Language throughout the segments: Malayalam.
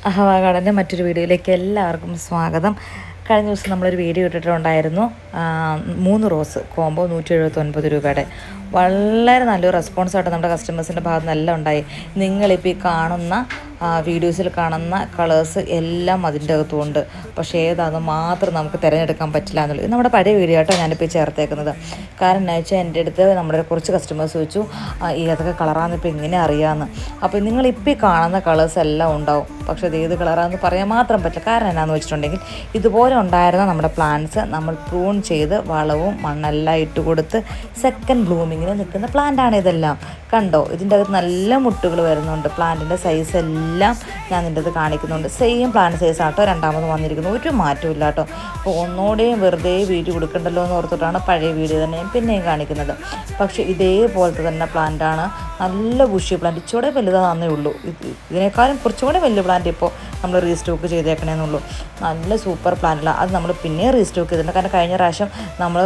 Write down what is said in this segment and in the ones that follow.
അഹവാ ഗാർഡൻ്റെ മറ്റൊരു വീഡിയോയിലേക്ക് എല്ലാവർക്കും സ്വാഗതം. കഴിഞ്ഞ ദിവസം നമ്മളൊരു വീഡിയോ ഇട്ടിട്ടുണ്ടായിരുന്നു. 3 റോസ് കോംബോ 179 രൂപയുടെ. വളരെ നല്ലൊരു റെസ്പോൺസായിട്ട് നമ്മുടെ കസ്റ്റമേഴ്സിൻ്റെ ഭാഗത്ത് നിന്നെല്ലാം ഉണ്ടായി. നിങ്ങളിപ്പോൾ ഈ കാണുന്ന വീഡിയോസിൽ കാണുന്ന കളേഴ്സ് എല്ലാം അതിൻ്റെ അകത്തുമുണ്ട്. പക്ഷേ ഏതാണെന്ന് മാത്രം നമുക്ക് തിരഞ്ഞെടുക്കാൻ പറ്റില്ല എന്നുള്ളത്. ഇത് നമ്മുടെ പഴയ വീഡിയോ ആയിട്ടോ ഞാനിപ്പോൾ ചേർത്തേക്കുന്നത്. കാരണം എന്താ വെച്ചാൽ എൻ്റെ അടുത്ത് നമ്മുടെ കുറച്ച് കസ്റ്റമേഴ്സ് ചോദിച്ചു ഏതൊക്കെ കളറാണെന്ന് ഇപ്പോൾ എങ്ങനെ അറിയാമെന്ന്. അപ്പോൾ നിങ്ങളിപ്പോൾ ഈ കാണുന്ന കളേഴ്സ് എല്ലാം ഉണ്ടാവും. പക്ഷേ ഇത് ഏത് കളറാണെന്ന് പറയാൻ മാത്രം പറ്റില്ല. കാരണം എന്നാന്ന് വെച്ചിട്ടുണ്ടെങ്കിൽ ഇതുപോലെ ഉണ്ടായിരുന്ന നമ്മുടെ പ്ലാന്റ്സ് നമ്മൾ പ്രൂൺ ചെയ്ത് വളവും മണ്ണെല്ലാം ഇട്ട് കൊടുത്ത് സെക്കൻഡ് ബ്ലൂമിങ്ങിന് നിൽക്കുന്ന പ്ലാന്റാണ് ഇതെല്ലാം. കണ്ടോ, ഇതിൻ്റെ അകത്ത് നല്ല മുട്ടുകൾ വരുന്നുണ്ട്. പ്ലാന്റിൻ്റെ സൈസ് എല്ലാം ഞാൻ നിൻ്റെ അത് കാണിക്കുന്നുണ്ട്. സെയിം പ്ലാന്റ് സൈസ് ആട്ടോ രണ്ടാമത് വന്നിരിക്കുന്നത്. ഒരു മാറ്റവും ഇല്ല കേട്ടോ. അപ്പോൾ ഒന്നുകൂടെയും വെറുതെ വീഡിയോ കൊടുക്കണ്ടല്ലോ എന്ന് ഓർത്തിട്ടാണ് പഴയ വീഡിയോ തന്നെ പിന്നെയും കാണിക്കുന്നത്. പക്ഷേ ഇതേപോലത്തെ തന്നെ പ്ലാന്റാണ്. നല്ല ബുഷി പ്ലാന്റ്. ഇച്ചിരി വലുതാണെന്നേ ഉള്ളൂ. ഇതിനേക്കാളും കുറച്ചുകൂടി വലിയ പ്ലാന്റ് ഇപ്പോൾ നമ്മൾ റീസ്റ്റോക്ക് ചെയ്തേക്കണേന്നുള്ളൂ. നല്ല സൂപ്പർ പ്ലാന്റിലാണ്. അത് നമ്മൾ പിന്നെയും റീസ്റ്റോക്ക് ചെയ്തിട്ടുണ്ട്. കാരണം കഴിഞ്ഞ പ്രാവശ്യം നമ്മൾ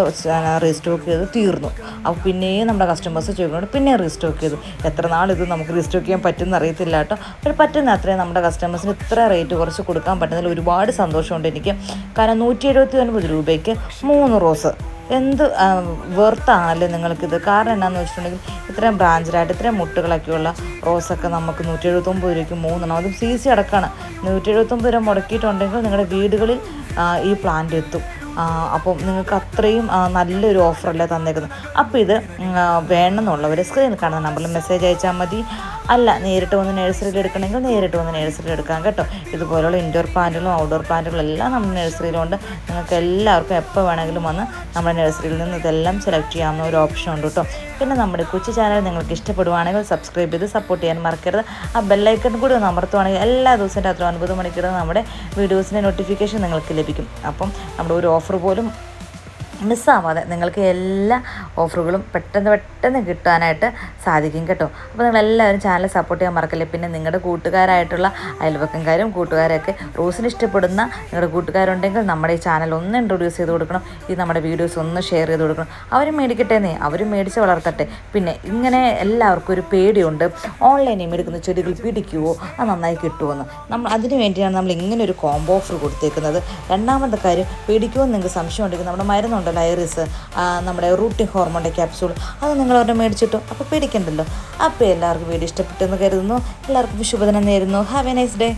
റീസ്റ്റോക്ക് ചെയ്ത് തീർന്നു. അപ്പോൾ പിന്നെയും നമ്മുടെ കസ്റ്റമേഴ്സ് ചോദിക്കുന്നുണ്ട് പിന്നെയും റീസ്റ്റോക്ക് ചെയ്തു. എത്ര നാളിത് നമുക്ക് റീസ്റ്റോക്ക് ചെയ്യാൻ പറ്റുമെന്ന് അറിയത്തില്ല കേട്ടോ. പക്ഷേ പറ്റുന്ന അത്രയും നമ്മുടെ കസ്റ്റമേഴ്സിന് ഇത്ര റേറ്റ് കുറച്ച് കൊടുക്കാൻ പറ്റുന്നതിൽ ഒരുപാട് സന്തോഷമുണ്ട് എനിക്ക്. കാരണം 179 രൂപയ്ക്ക് 3 റോസ് എന്ത് വെർത്താണല്ലേ നിങ്ങൾക്കിത്. കാരണം എന്നാന്ന് വെച്ചിട്ടുണ്ടെങ്കിൽ ഇത്രയും ബ്രാഞ്ചിലായിട്ട് ഇത്രയും മുട്ടുകളൊക്കെയുള്ള റോസൊക്കെ നമുക്ക് 179 രൂപയ്ക്ക് 3 അതും CC അടക്കമാണ്. 179 രൂപ മുടക്കിയിട്ടുണ്ടെങ്കിൽ നിങ്ങളുടെ വീടുകളിൽ ഈ പ്ലാന്റ് എത്തും. അപ്പം നിങ്ങൾക്ക് അത്രയും നല്ലൊരു ഓഫറല്ലേ തന്നേക്കുന്നത്. അപ്പോൾ ഇത് വേണമെന്നുള്ളവർ സ്ക്രീനിൽ കാണുന്ന നമ്പറിൽ മെസ്സേജ് അയച്ചാൽ മതി. അല്ല നേരിട്ട് വന്ന് നഴ്സറിയിൽ എടുക്കണമെങ്കിൽ നേരിട്ട് വന്ന് നഴ്സറിയിൽ എടുക്കാം കേട്ടോ. ഇതുപോലുള്ള ഇൻഡോർ പ്ലാന്റുകളും ഔട്ട്ഡോർ പ്ലാന്റുകളും എല്ലാം നമ്മുടെ നഴ്സറിയിലുണ്ട്. നിങ്ങൾക്ക് എല്ലാവർക്കും എപ്പോൾ വേണമെങ്കിലും വന്ന് നമ്മുടെ നഴ്സറിയിൽ നിന്ന് ഇതെല്ലാം സെലക്ട് ചെയ്യാവുന്ന ഒരു ഓപ്ഷൻ ഉണ്ട് കേട്ടോ. പിന്നെ നമ്മുടെ കൊച്ചു ചാനൽ നിങ്ങൾക്ക് ഇഷ്ടപ്പെടുവാണെങ്കിൽ സബ്സ്ക്രൈബ് ചെയ്ത് സപ്പോർട്ട് ചെയ്യാൻ മറക്കരുത്. ആ ബെല്ലൈക്കൺ കൂടി ഒന്ന് അമർത്തുവാണെങ്കിൽ എല്ലാ ദിവസവും രാത്രി 9 മണിക്കൂർ നമ്മുടെ വീഡിയോസിൻ്റെ നോട്ടിഫിക്കേഷൻ നിങ്ങൾക്ക് ലഭിക്കും. അപ്പം നമ്മുടെ ഒരു ഓഫർ പോലും മിസ്സാവാതെ നിങ്ങൾക്ക് എല്ലാ ഓഫറുകളും പെട്ടെന്ന് കിട്ടാനായിട്ട് സാധിക്കും കേട്ടോ. അപ്പോൾ നിങ്ങളെല്ലാവരും ചാനൽ സപ്പോർട്ട് ചെയ്യാൻ മറക്കല്ലേ. പിന്നെ നിങ്ങളുടെ കൂട്ടുകാരായിട്ടുള്ള അയൽവക്കംകാരും കൂട്ടുകാരൊക്കെ റോസിന് ഇഷ്ടപ്പെടുന്ന നിങ്ങളുടെ കൂട്ടുകാരുണ്ടെങ്കിൽ നമ്മുടെ ഈ ചാനൽ ഒന്ന് ഇൻട്രൊഡ്യൂസ് ചെയ്ത് കൊടുക്കണം. ഈ നമ്മുടെ വീഡിയോസ് ഒന്ന് ഷെയർ ചെയ്ത് കൊടുക്കണം. അവരും മേടിക്കട്ടേന്നേ, അവരും മേടിച്ച് വളർത്തട്ടെ. പിന്നെ ഇങ്ങനെ എല്ലാവർക്കും ഒരു പേടിയുണ്ട്, ഓൺലൈനിൽ മേടിക്കുന്ന ചെടികൾ പിടിക്കുമോ, അത് നന്നായി കിട്ടുമോയെന്ന്. നമ്മൾ അതിന് വേണ്ടിയാണ് നമ്മൾ ഇങ്ങനെ ഒരു കോംബോ ഓഫർ കൊടുത്തേക്കുന്നത്. രണ്ടാമത്തെ കാര്യം, പേടിക്കുമോ എന്ന് നിങ്ങൾക്ക് സംശയം ഉണ്ടെങ്കിൽ നമ്മുടെ മരുന്നുണ്ടല്ലോ ഐറിസ്, നമ്മുടെ റൂട്ടിംഗ് ഹോർമോണിൻ്റെ ക്യാപ്സ്യൂൾ, അത് നിങ്ങളവരുടെ മേടിച്ചിട്ടു. അപ്പോൾ പേടിക്കണ്ടല്ലോ. അപ്പോൾ എല്ലാവർക്കും വീഡിയോ ഇഷ്ടപ്പെട്ടെന്ന് കരുതുന്നു. എല്ലാവർക്കും ശുഭദിനം നേരുന്നു. Have A nice day.